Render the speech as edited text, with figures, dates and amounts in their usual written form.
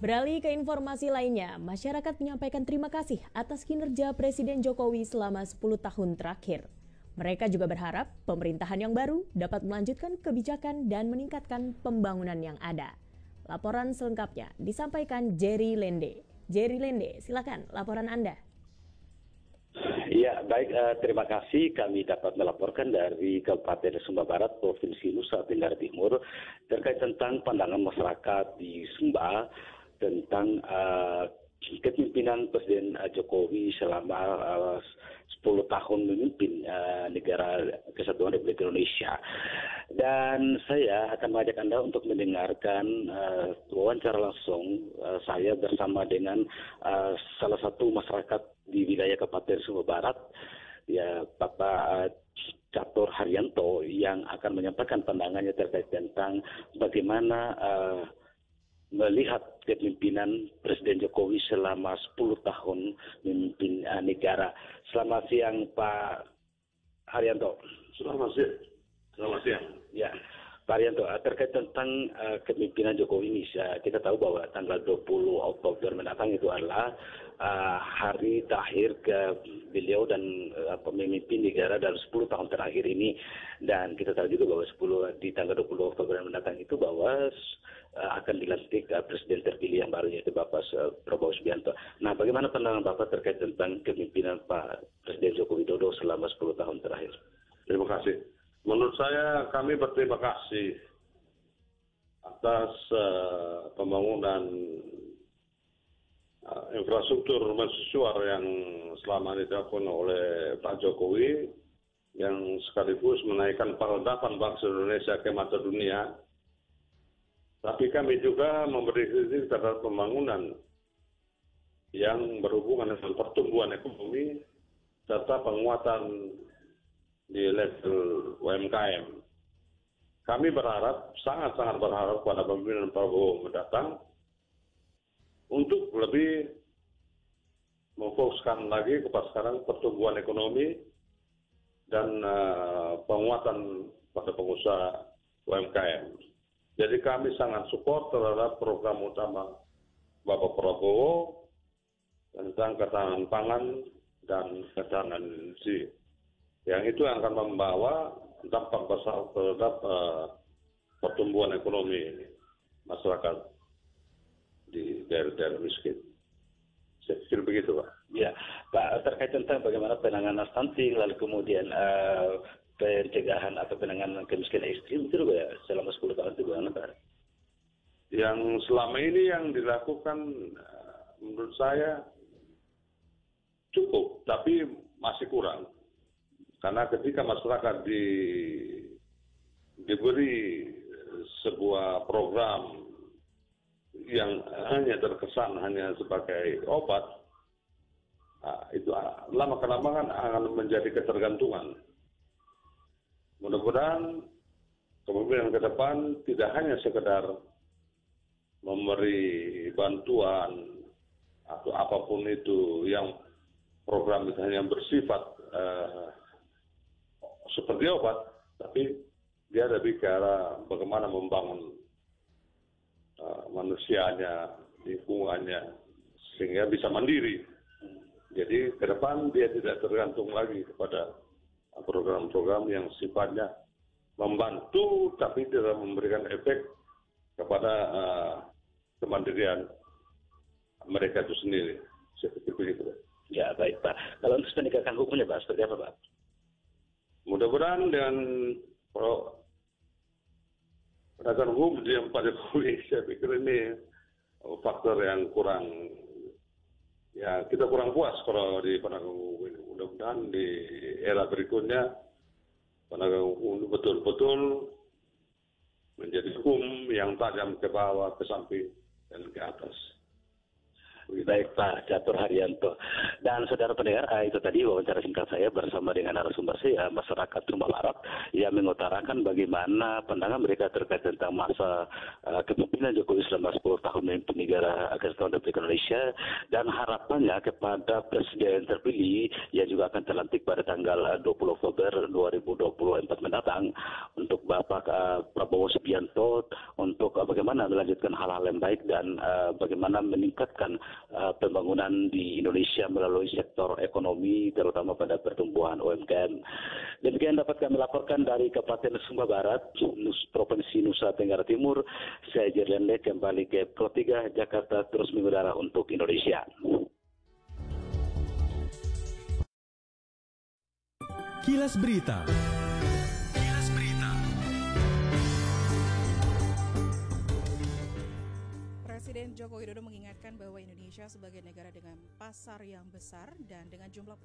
Beralih ke informasi lainnya, masyarakat menyampaikan terima kasih atas kinerja Presiden Jokowi selama 10 tahun terakhir. Mereka juga berharap pemerintahan yang baru dapat melanjutkan kebijakan dan meningkatkan pembangunan yang ada. Laporan selengkapnya disampaikan Jerry Lende. Jerry Lende, silakan laporan Anda. Ya, baik. Terima kasih. Kami dapat melaporkan dari Kabupaten Sumba Barat, Provinsi Nusa Tenggara Timur, terkait tentang pandangan masyarakat di Sumba tentang kepemimpinan Presiden Jokowi selama 10 tahun memimpin negara Kesatuan Republik Indonesia. Dan saya akan mengajak Anda untuk mendengarkan wawancara langsung saya bersama dengan salah satu masyarakat di wilayah Kabupaten Sumba Barat, ya, Bapak Catur Haryanto, yang akan menyampaikan pandangannya terkait tentang bagaimana melihat kepemimpinan Presiden Jokowi selama 10 tahun memimpin negara. Selamat siang, Pak Haryanto. Selamat siang. Ya, Pak Haryanto, terkait tentang kepemimpinan Jokowi ini, kita tahu bahwa tanggal 20 Oktober mendatang itu adalah hari terakhir ke beliau dan pemimpin negara dalam 10 tahun terakhir ini. Dan kita tahu juga bahwa di tanggal 20 Oktober mendatang itu bahwa akan dilantik presiden terpilih yang baru, yaitu Bapak Prabowo Subianto. Nah, bagaimana pandangan Bapak terkait tentang kepemimpinan Pak Presiden Joko Widodo selama 10 tahun terakhir? Terima kasih. Menurut saya, kami berterima kasih atas pembangunan infrastruktur mercusuar yang selama ini dilakukan oleh Pak Jokowi, yang sekaligus menaikkan peradaban bangsa Indonesia ke mata dunia. Tapi kami juga memberi kritik terhadap pembangunan yang berhubungan dengan pertumbuhan ekonomi serta penguatan di level UMKM. Kami berharap, sangat-sangat berharap pada pemimpinan Prabowo mendatang untuk lebih memfokuskan lagi kepada sekarang pertumbuhan ekonomi dan penguatan pada pengusaha UMKM. Jadi kami sangat support terhadap program utama Bapak Prabowo tentang ketahanan pangan dan ketahanan energi. Yang itu akan membawa dampak besar terhadap pertumbuhan ekonomi masyarakat di daerah-daerah miskin. Saya pikir begitu, Pak. Ya, Pak, terkait tentang bagaimana penanganan stunting, lalu kemudian pencegahan atau penanganan kemiskinan ekstrim itu juga ya, selama 10 tahun itu bagaimana, Pak? Yang selama ini yang dilakukan menurut saya cukup, tapi masih kurang. Karena ketika masyarakat diberi sebuah program yang hanya terkesan hanya sebagai obat, itu lama-kelamaan akan menjadi ketergantungan. Mudah-mudahan kepemimpinan ke depan tidak hanya sekedar memberi bantuan atau apapun itu yang program itu hanya bersifat seperti obat, tapi dia lebih ke arah bagaimana membangun manusianya, lingkungannya, sehingga bisa mandiri. Jadi ke depan dia tidak tergantung lagi kepada program-program yang sifatnya membantu tapi tidak memberikan efek kepada kemandirian mereka itu sendiri. Saya pikir begitu. Ya, baik, Pak. Kalau untuk penegakan hukumnya, Pak, seperti apa, Pak? Mudah-mudahan dengan penegakan hukum yang pada Jokowi, saya pikir ini faktor yang kurang, ya kita kurang puas kalau di penegakan hukum ini. Mudah-mudahan di era berikutnya penegakan hukum betul-betul menjadi hukum yang tajam ke bawah, ke samping, dan ke atas. Baik, Pak Catur Haryanto. Dan saudara pendengar, itu tadi wawancara singkat saya bersama dengan narasumber saya, masyarakat Sumba Barat, yang mengutarakan bagaimana pandangan mereka terkait tentang masa kepemimpinan Jokowi selama 10 tahun memimpin negara Kesatuan Republik Indonesia, dan harapannya kepada presiden terpilih yang juga akan terlantik pada tanggal 20 Oktober 2024 mendatang untuk Bapak Prabowo Subianto, untuk bagaimana bagaimana melanjutkan hal-hal yang baik dan bagaimana meningkatkan pembangunan di Indonesia melalui sektor ekonomi, terutama pada pertumbuhan UMKM. Demikian dapat kami laporkan dari Kabupaten Sumba Barat, Provinsi Nusa Tenggara Timur. Saya Jerlende kembali ke Pro 3 Jakarta terus mengudara untuk Indonesia. Kilas Berita. Presiden Joko Widodo mengingatkan bahwa Indonesia sebagai negara dengan pasar yang besar dan dengan jumlah